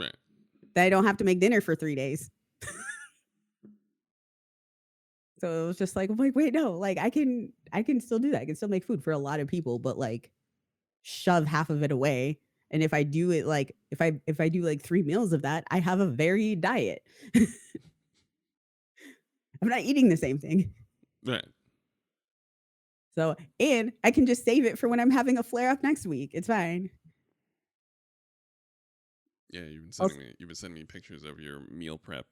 Right. That I don't have to make dinner for 3 days. So it was just like, I'm like, wait, no, like I can still do that. I can still make food for a lot of people, but like shove half of it away. And if I do it like if I do like 3 meals of that, I have a varied diet. I'm not eating the same thing. Right. So, and I can just save it for when I'm having a flare up next week. It's fine. Yeah, you've been Also, sending me pictures of your meal prep,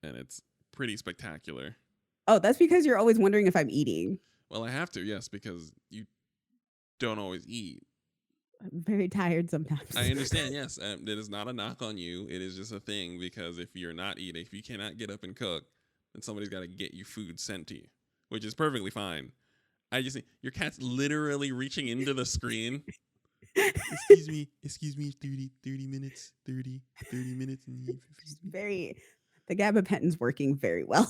and it's pretty spectacular. oh, that's because you're always wondering if I'm eating. Well, I have to, yes, because you don't always eat. I'm very tired sometimes. I understand, yes. It is not a knock on you. It is just a thing because if you're not eating, if you cannot get up and cook, then somebody's got to get you food sent to you, which is perfectly fine. I just think your cat's literally reaching into the screen. Excuse me, 30 minutes, 30 minutes. Very, the gabapentin's working very well.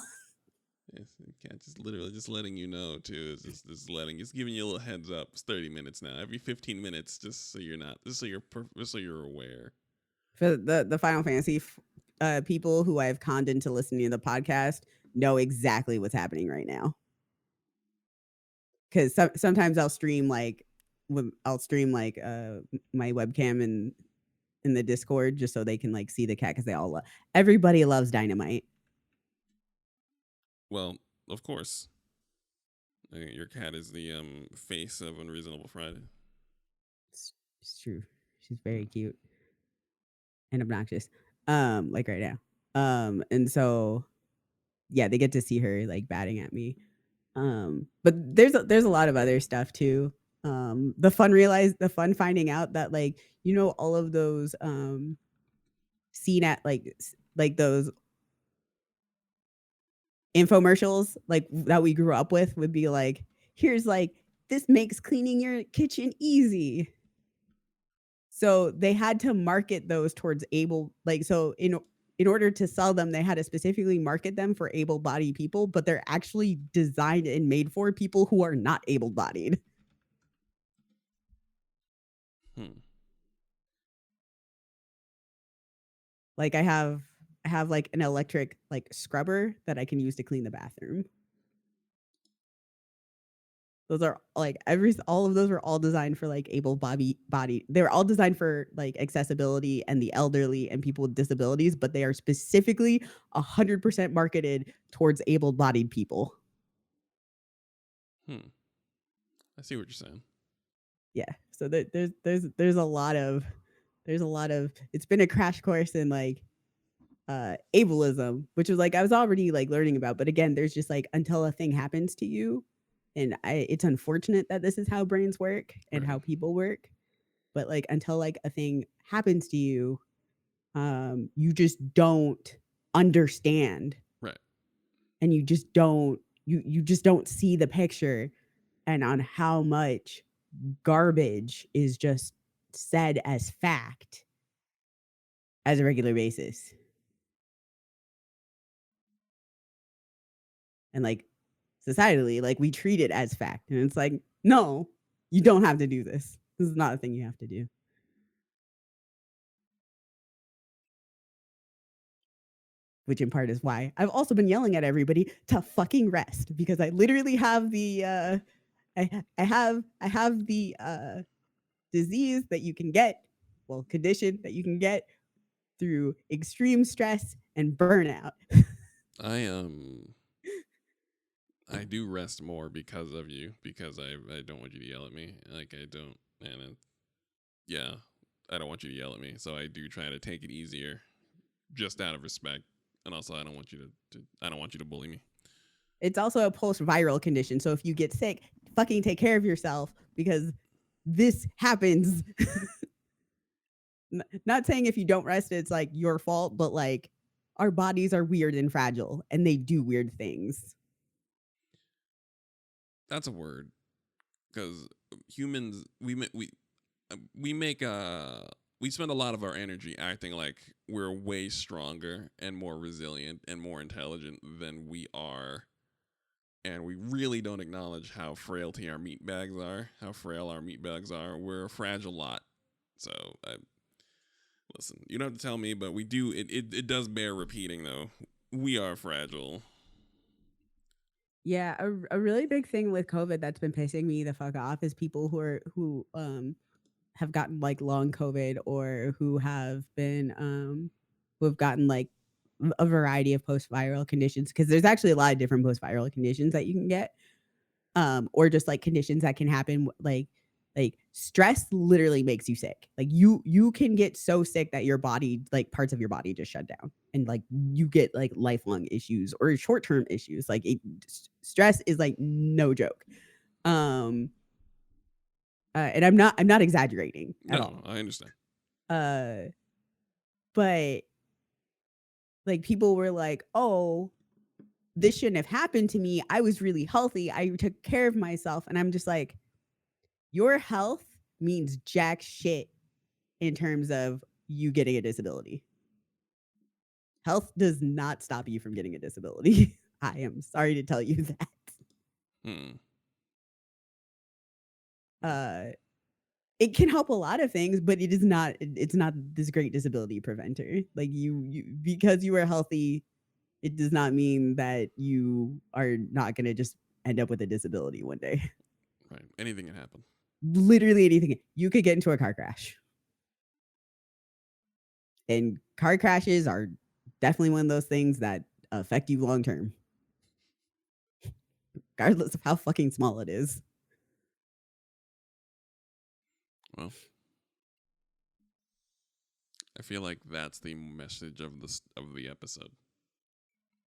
Yes, the cat just literally just letting you know too. It's just giving you a little heads up. It's 30 minutes now. Every 15 minutes, just so you're aware. For the Final Fantasy people who I've conned into listening to the podcast know exactly what's happening right now. Because sometimes I'll stream like my webcam in the Discord just so they can like see the cat because everybody loves Dynamite. Well, of course. Your cat is the face of Unreasonable Friday. It's true. She's very cute and obnoxious. Like right now. And so yeah, they get to see her like batting at me. But there's a lot of other stuff too. The fun finding out that like, all of those seen at like those infomercials like that we grew up with would be like, here's like, this makes cleaning your kitchen easy. So they had to market those towards so in order to sell them, they had to specifically market them for able-bodied people, but they're actually designed and made for people who are not able-bodied. Like I have like an electric like scrubber that I can use to clean the bathroom. Those are like all of those were all designed for like body. They were all designed for like accessibility and the elderly and people with disabilities, but they are specifically 100% marketed towards able-bodied people. I see what you're saying. Yeah. So there's a lot of it's been a crash course in like ableism, which was like I was already like learning about, but again, there's just like until a thing happens to you. And it's unfortunate that this is how brains work and Right. how people work. But like until like a thing happens to you, you just don't understand. Right. And you just don't see the picture and on how much garbage is just said as fact as a regular basis. And like societally, like we treat it as fact. And it's like, no, you don't have to do this. This is not a thing you have to do. Which in part is why I've also been yelling at everybody to fucking rest because I literally have the I have the disease that you can get, condition that you can get through extreme stress and burnout. I I do rest more because of you, because I don't want you to yell at me. Like I don't, and yeah, I don't want you to yell at me. So I do try to take it easier, just out of respect, and also I don't want you I don't want you to bully me. It's also a post-viral condition. So if you get sick, fucking take care of yourself because this happens. Not saying if you don't rest, it's like your fault, but like our bodies are weird and fragile and they do weird things. That's a word, because humans we make we spend a lot of our energy acting like we're way stronger and more resilient and more intelligent than we are, and we really don't acknowledge how frailty our meat bags are, how frail our meat bags are. We're a fragile lot. So listen, you don't have to tell me, but we do. It does bear repeating though. We are fragile. Yeah, a really big thing with COVID that's been pissing me the fuck off is people who have gotten like long COVID or who have gotten like a variety of post-viral conditions, because there's actually a lot of different post-viral conditions that you can get, or just like conditions that can happen, like stress literally makes you sick. Like you can get so sick that your body, like parts of your body just shut down and like you get like lifelong issues or short-term issues. Like stress is like no joke. And I'm not exaggerating at all. No, I understand. Uh but like people were like, "Oh, this shouldn't have happened to me. I was really healthy. I took care of myself." And I'm just like, your health means jack shit in terms of you getting a disability. Health does not stop you from getting a disability. I am sorry to tell you that. Hmm. It can help a lot of things, but it's not this great disability preventer. Like you because you are healthy, it does not mean that you are not going to just end up with a disability one day. Right. Anything can happen. Literally anything. You could get into a car crash. And car crashes are definitely one of those things that affect you long term, regardless of how fucking small it is. Well, I feel like that's the message of the episode.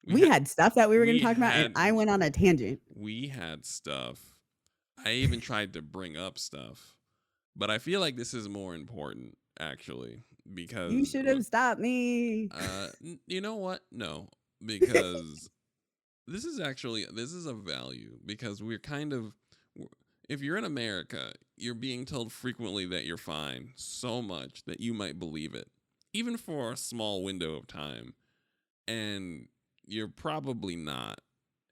We had stuff that we were going we to talk about, and had I went on a tangent. we had stuff. I even tried to bring up stuff, but I feel like this is more important actually, because You should have stopped me. you know what? No, because this is a value, because we're kind of, if you're in America, you're being told frequently that you're fine so much that you might believe it, even for a small window of time, and you're probably not.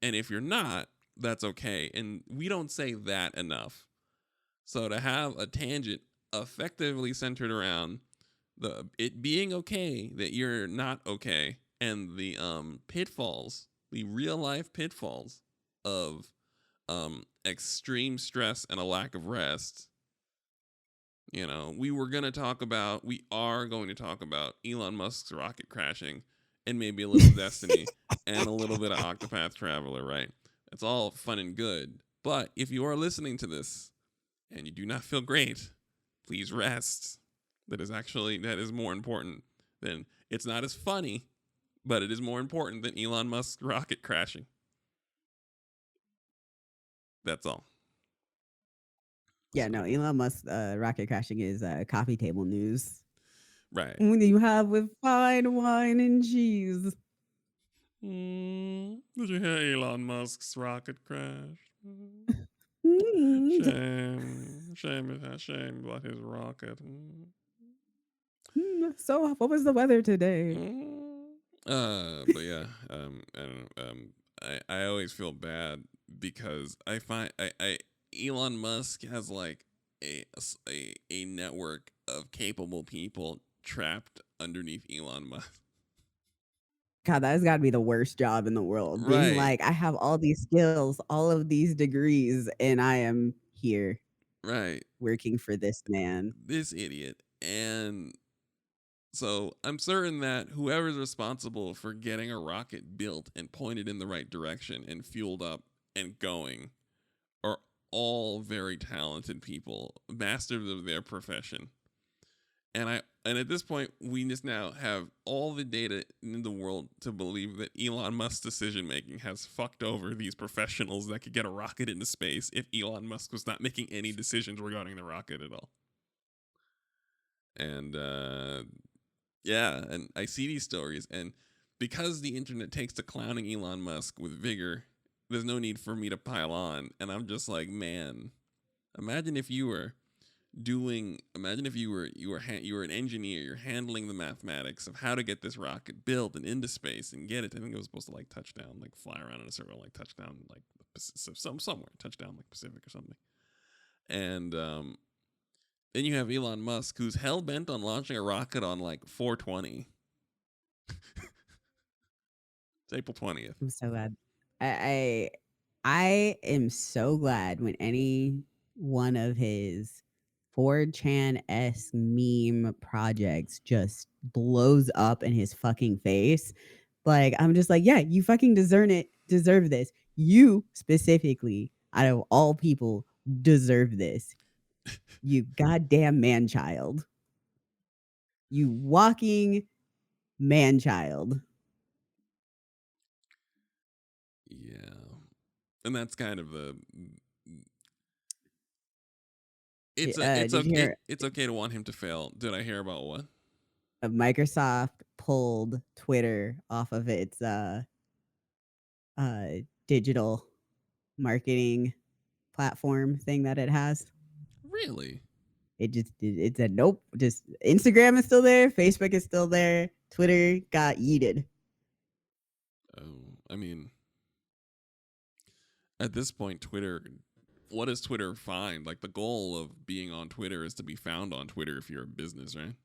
And if you're not, that's okay. And we don't say that enough. So to have a tangent effectively centered around it being okay that you're not okay, and the pitfalls, the real life pitfalls of extreme stress and a lack of rest. You know, we are going to talk about Elon Musk's rocket crashing, and maybe a little Destiny, and a little bit of Octopath Traveler, right? It's all fun and good. But if you are listening to this and you do not feel great, please rest. That is more important than, it's not as funny, but it is more important than Elon Musk's rocket crashing. That's all. Yeah, no, Elon Musk rocket crashing is coffee table news. Right. When you have with fine wine and cheese. Did you hear Elon Musk's rocket crash? Mm. Shame about his rocket. So, what was the weather today? But yeah, I don't know. I always feel bad because I find I Elon Musk has like a network of capable people trapped underneath Elon Musk. God, that has got to be the worst job in the world. Being Right, like, I have all these skills, all of these degrees, and I am here right. working for this man. This idiot. And so I'm certain that whoever's responsible for getting a rocket built and pointed in the right direction and fueled up and going are all very talented people, masters of their profession. And at this point, we just now have all the data in the world to believe that Elon Musk's decision making has fucked over these professionals that could get a rocket into space if Elon Musk was not making any decisions regarding the rocket at all. And yeah, and I see these stories, and because the internet takes to clowning Elon Musk with vigor, there's no need for me to pile on. And I'm just like, man, imagine if you were imagine if you were an engineer, you're handling the mathematics of how to get this rocket built and into space and get it. I think it was supposed to like touch down, like fly around in a circle, like touch down like somewhere, touch down like Pacific or something. And then you have Elon Musk, who's hell bent on launching a rocket on like 420. It's April 20th. I'm so glad. I am so glad when any one of his 4chan-esque meme projects just blows up in his fucking face. Like, I'm just like, yeah, you fucking deserve this. You specifically, out of all people, deserve this. You goddamn man child. You walking man child. Yeah. And that's kind of the it's Did you okay hear it's okay to want him to fail. Did I hear about what? Microsoft pulled Twitter off of its digital marketing platform thing that it has? Really? It said nope. Just Instagram is still there, Facebook is still there, Twitter got yeeted. Oh, I mean, at this point, what does Twitter find? Like the goal of being on Twitter is to be found on Twitter if you're a business, right?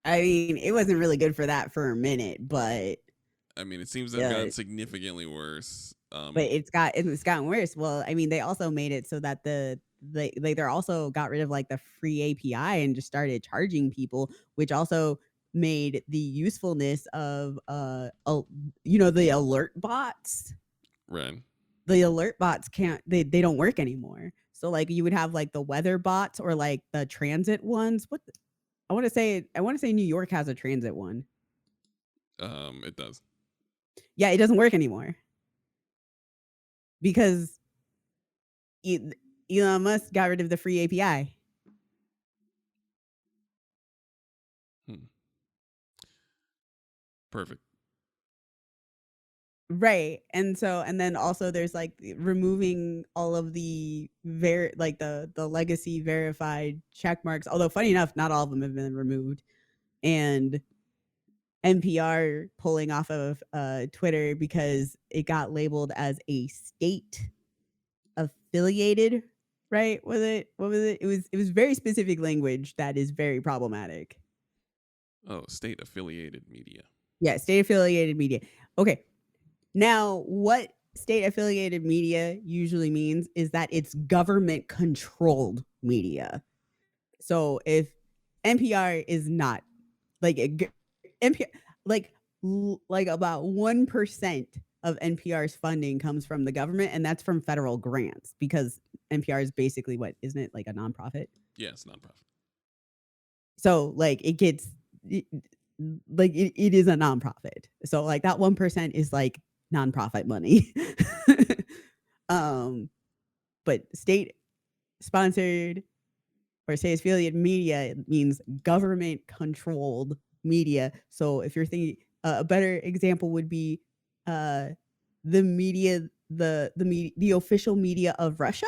I mean, it wasn't really good for that for a minute, but I mean, it seems to have gotten significantly worse. But it's gotten worse. Well, I mean, they also made it so that they're also got rid of like the free API and just started charging people, which also made the usefulness of the alert bots. Right. The alert bots they don't work anymore. So like you would have like the weather bots or like the transit ones. I want to say New York has a transit one. It does. Yeah, it doesn't work anymore. Because Elon Musk got rid of the free API. Perfect. Right. And then also there's like removing all of the the legacy verified check marks. Although funny enough, not all of them have been removed. And NPR pulling off of Twitter because it got labeled as a state affiliated, right? What was it? It was very specific language that is very problematic. Oh, state affiliated media. Yeah, state affiliated media. Okay. Now, what state affiliated media usually means is that it's government controlled media. So if NPR is not like NPR, like about 1% of NPR's funding comes from the government, and that's from federal grants because NPR is basically what, isn't it like a nonprofit? Yes, nonprofit. So like it gets like it is a nonprofit. So like that 1% is like nonprofit money. But state sponsored or state affiliated media means government controlled media. So if you're thinking a better example would be the media, the official media of Russia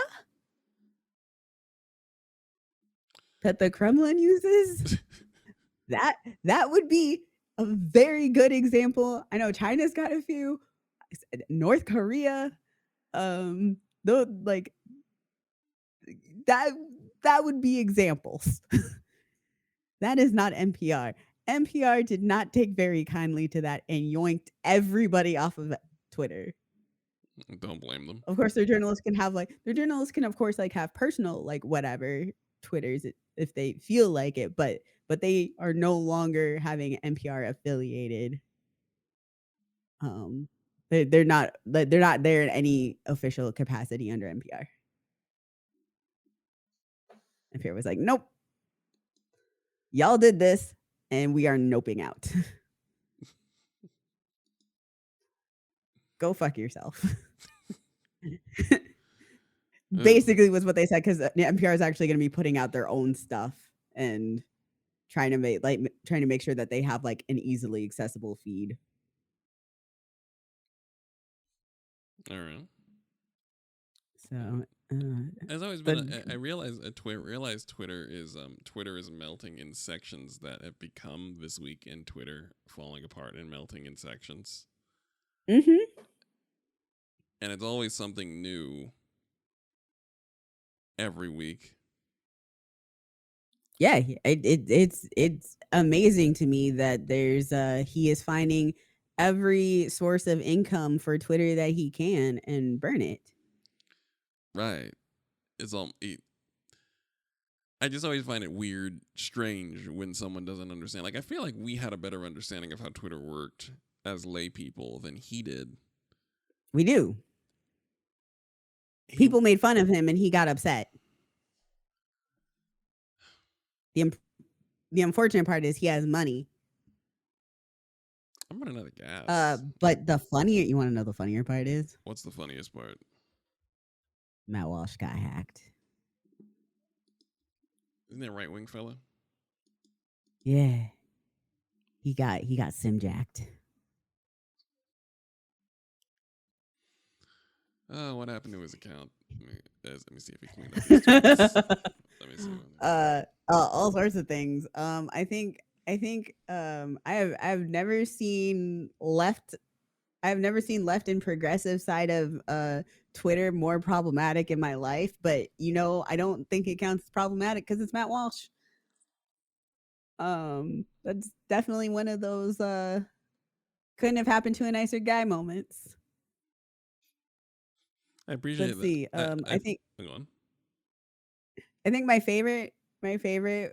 that the Kremlin uses. that would be a very good example. I know China's got a few. North Korea, though, like that would be examples. That is not NPR. NPR did not take very kindly to that and yoinked everybody off of Twitter. Don't blame them. Of course, their journalists can of course like have personal like whatever Twitters if they feel like it, but they are no longer having NPR affiliated They're not there in any official capacity under NPR. NPR was like, nope, y'all did this, and we are noping out. Go fuck yourself. Basically was what they said, because NPR is actually going to be putting out their own stuff and trying to make sure that they have like an easily accessible feed. All right. So There's always been. I realize Twitter is melting in sections that have become this week in Twitter falling apart and melting in sections. Mm-hmm. And it's always something new every week. Yeah, it's amazing to me that there's he is finding every source of income for Twitter that he can and burn it. Right. It's all. I just always find it weird, strange when someone doesn't understand. Like, I feel like we had a better understanding of how Twitter worked as lay people than he did. We do. People made fun of him and he got upset. The unfortunate part is he has money. I'm running out of gas. But you want to know the funnier part is? What's the funniest part? Matt Walsh got hacked. Isn't that right wing fella? Yeah. He got sim jacked. Oh, what happened to his account? Let me see if he cleaned up his tweets. Let me see. All sorts of things. I think I've never seen left and progressive side of Twitter more problematic in my life, but I don't think it counts as problematic because it's Matt Walsh. That's definitely one of those couldn't have happened to a nicer guy moments. I appreciate Let's see. I think hang on. I think my favorite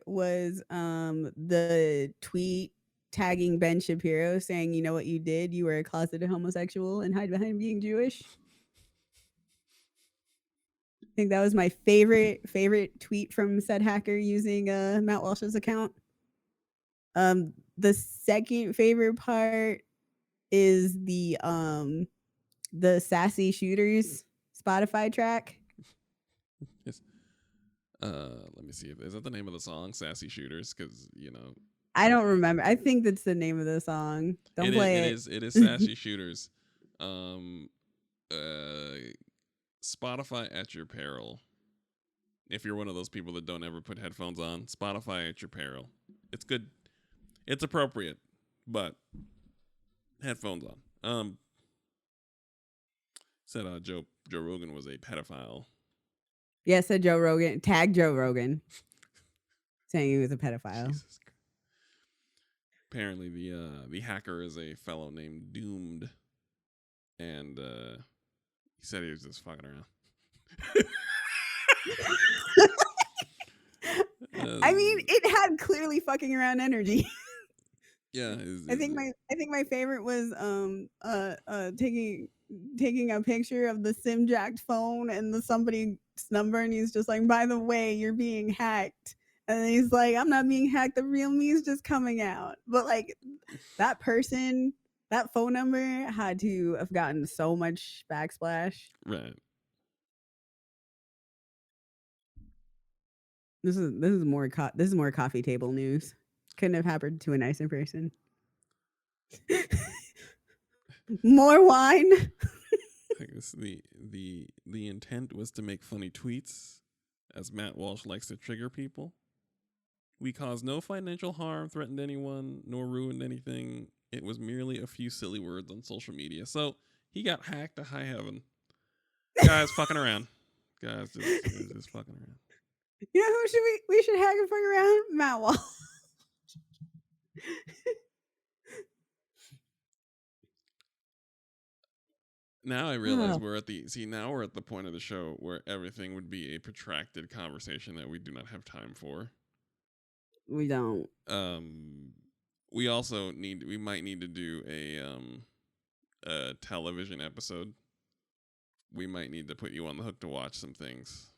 was the tweet tagging Ben Shapiro saying, "You know what you did? You were a closeted homosexual and hide behind being Jewish." I think that was my favorite tweet from said hacker using Matt Walsh's account. The second favorite part is the Sassy Shooters Spotify track. Yes. Let me see. Is that the name of the song, "Sassy Shooters"? Because I don't remember. I think that's the name of the song. Don't play it. It is "Sassy Shooters." Spotify at your peril. If you're one of those people that don't ever put headphones on, Spotify at your peril. It's good. It's appropriate, but headphones on. Said Joe Rogan was a pedophile. Yes, said Joe Rogan. Tagged Joe Rogan, saying he was a pedophile. Jesus. Apparently, the hacker is a fellow named Doomed, and he said he was just fucking around. I mean, it had clearly fucking around energy. Yeah, I think my favorite was taking a picture of the sim jacked phone and somebody's number, and he's just like, "By the way, you're being hacked." And then he's like, "I'm not being hacked. The real me is just coming out." But like that person, that phone number had to have gotten so much backsplash. Right. This is more coffee table news. Couldn't have happened to a nicer person. More wine. I guess the intent was to make funny tweets, as Matt Walsh likes to trigger people. We caused no financial harm, threatened anyone, nor ruined anything. It was merely a few silly words on social media. So he got hacked to high heaven. Guys fucking around. Guys just fucking around. You know who we should hack and fuck around? Matt Walsh. Now I realize we're at the point of the show where everything would be a protracted conversation that we do not have time for. We don't. We also we might need to do a television episode, we might need to put you on the hook to watch some things.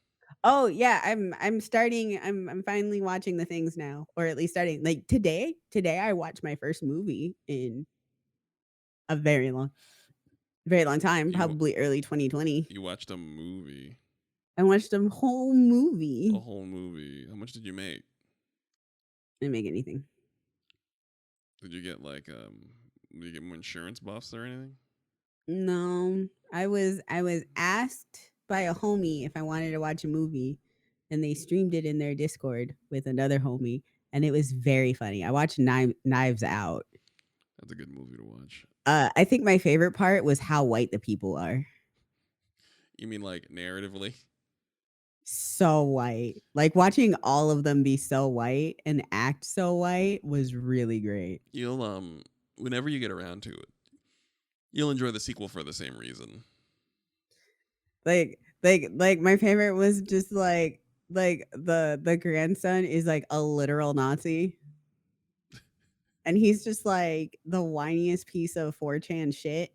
Oh yeah, I'm starting. I'm finally watching the things now, or at least starting. Like today, I watched my first movie in a very long time, You probably early 2020. you watched a movie, I watched a whole a movie. whole movie. How much did you make? Didn't make anything. Did you get like did you get more insurance buffs or anything? No, I was asked by a homie if I wanted to watch a movie, and they streamed it in their Discord with another homie, and it was very funny. I watched Knives Out. That's a good movie to watch. I think my favorite part was how white the people are. You mean like narratively? So white. Like watching all of them be so white and act so white was really great. You'll whenever you get around to it, you'll enjoy the sequel for the same reason. Like my favorite was just like the grandson is like a literal Nazi. And he's just like the whiniest piece of 4chan shit.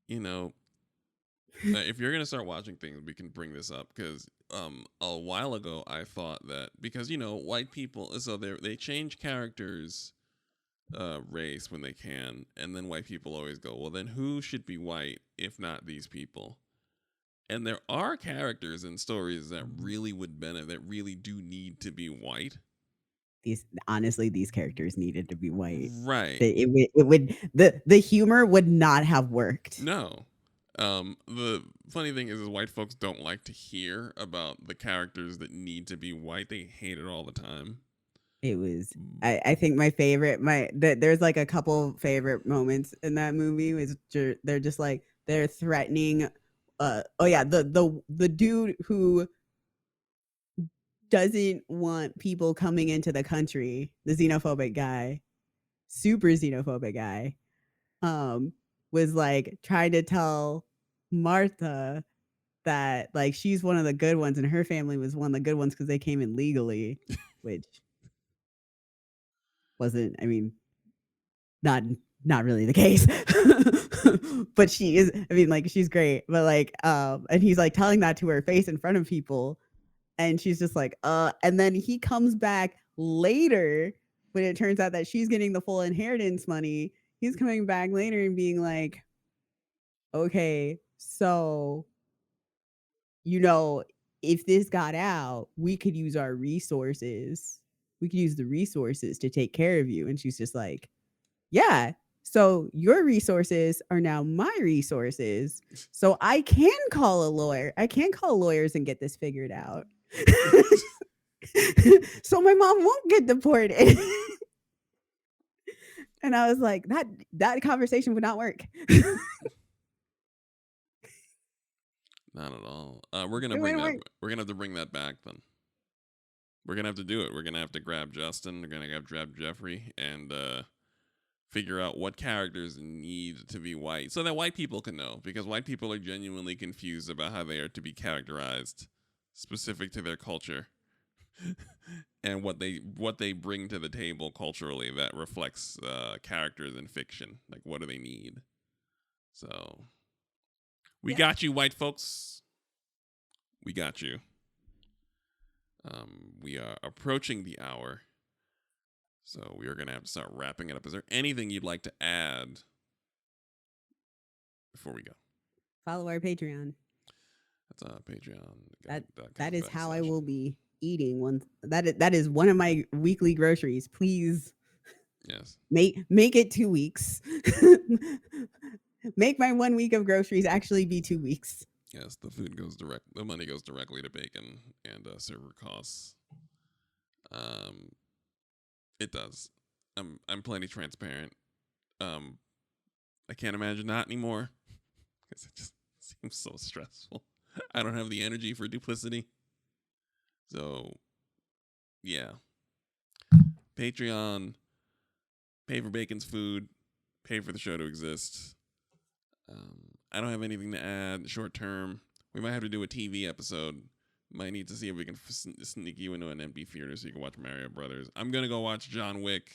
You know, if you're gonna start watching things, we can bring this up because a while ago I thought that because white people, so they change characters race when they can, and then white people always go, well then who should be white if not these people? And there are characters and stories that really would benefit, that really do need to be white. These characters needed to be white. Right. The humor would not have worked. No. The funny thing is white folks don't like to hear about the characters that need to be white. They hate it all the time. It was I think my favorite there's like a couple favorite moments in that movie was they're just like they're threatening the dude who doesn't want people coming into the country, the xenophobic guy, super xenophobic guy, was like trying to tell Martha that like she's one of the good ones and her family was one of the good ones because they came in legally, which wasn't, I mean, not really the case. But she is, I mean, like she's great, but like and he's like telling that to her face in front of people, and she's just like and then he comes back later when it turns out that she's getting the full inheritance money. He's coming back later and being like, okay, so if this got out, we could use our resources. We could use the resources to take care of you. And she's just like, yeah, so your resources are now my resources. So I can call a lawyer. I can call lawyers and get this figured out. So my mom won't get deported. And I was like, that conversation would not work. Not at all. We're gonna It bring wouldn't that. work. We're gonna have to bring that back then. We're gonna have to do it. We're gonna have to grab Justin. We're gonna grab Jeffrey and figure out what characters need to be white, so that white people can know. Because white people are genuinely confused about how they are to be characterized, specific to their culture, and what they bring to the table culturally that reflects characters in fiction. Like, what do they need? So. We got you, white folks. We got you. We are approaching the hour, so we are going to have to start wrapping it up. Is there anything you'd like to add before we go? Follow our Patreon. That's Patreon. That is how I will be eating once. That is one of my weekly groceries. Please, yes, make it 2 weeks. Make my 1 week of groceries actually be 2 weeks. yes. The money goes directly to bacon and server costs. It does. I'm plenty transparent. I can't imagine not anymore because it just seems so stressful. I don't have the energy for duplicity. So, yeah. Patreon, pay for Bacon's food, pay for the show to exist. I don't have anything to add short term. We might have to do a TV episode. Might need to see if we can sneak you into an empty theater so you can watch Mario Brothers. I'm going to go watch John Wick.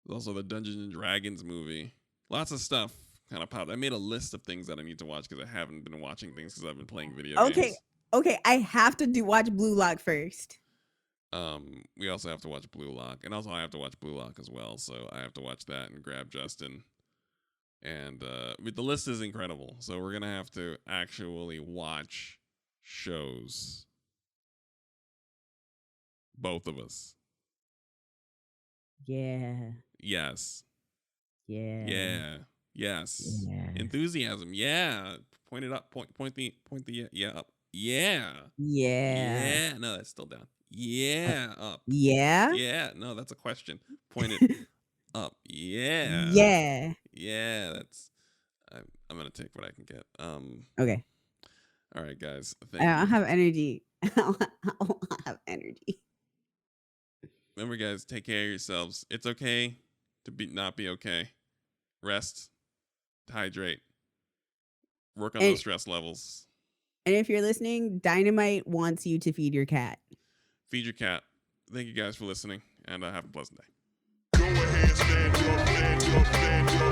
There's also the Dungeons and Dragons movie. Lots of stuff kind of popped. I made a list of things that I need to watch because I haven't been watching things because I've been playing video games. Okay, I have to watch Blue Lock first. We also have to watch Blue Lock, and also I have to watch Blue Lock as well. So I have to watch that and grab Justin. And the list is incredible. So we're gonna have to actually watch shows. Both of us. Yeah. Yes. Yeah. Yeah. Yes. Yeah. Enthusiasm. Yeah. Point it up. Point the yeah up. Yeah. Yeah. Yeah. No, that's still down. Yeah. Up. Yeah. Yeah. No, that's a question. Point it up. Yeah. Yeah. Yeah. That's. I'm gonna take what I can get. Okay. All right, guys. I don't have energy. I don't have energy. Remember, guys, take care of yourselves. It's okay to not be okay. Rest, hydrate, work on those stress levels. And if you're listening, Dynamite wants you to feed your cat. Feed your cat. Thank you guys for listening, and have a pleasant day. Go ahead, stand up, stand up, stand up.